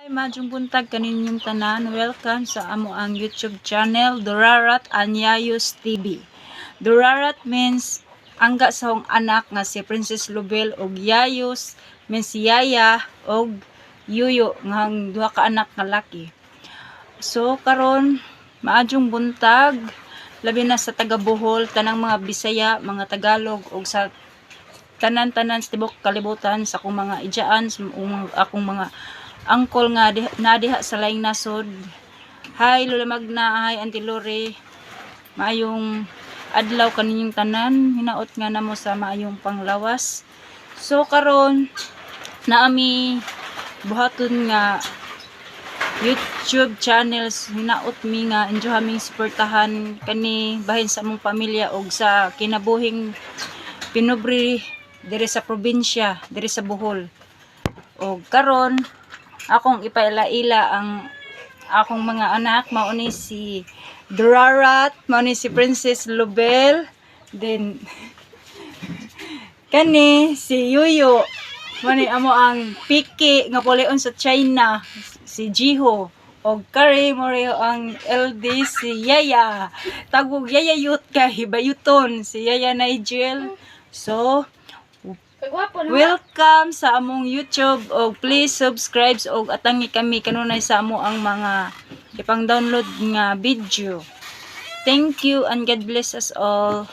Hi, Majong buntag kaninyong tanan. Welcome sa amo ang YouTube channel, Durarat Anyayos TV. Durarat means angga sa hong anak nga si Princess Lubel og Yayos means yaya og yuyo nga duha ka anak nga laki. So karon maadjong buntag labi na sa taga Bohol, tanang mga Bisaya, mga Tagalog og sa tanan-tanan sa tibok kalibutan sa akong mga idyaan, sa akong mga angkol nga nadiha sa laing nasod. Hi Lola Magna, hi Auntie Lore. Maayong adlaw kaninyong tanan, hinaot nga namo sa maayong panglawas. So karon naami buhaton nga YouTube channels, hinaot mi nga injo haming suportahan kani bahin sa among pamilya og sa kinabuhing pinubri diri sa probinsya, diri sa Bohol. Og karon akong ipaila-ila ang akong mga anak, mao ni si Durarat, mao ni si Princess Lubel, then kani si Yuyo, mao ni amo ang Piki nga pulion sa China, si Jiho, og kari mo ang LD si Yaya, tagog Yaya Yut ka hibayuton, si Yaya Nigel. So welcome sa among YouTube og please subscribe og atangi kami kanunay sa amo ang mga ipang download nga video. Thank you and God bless us all.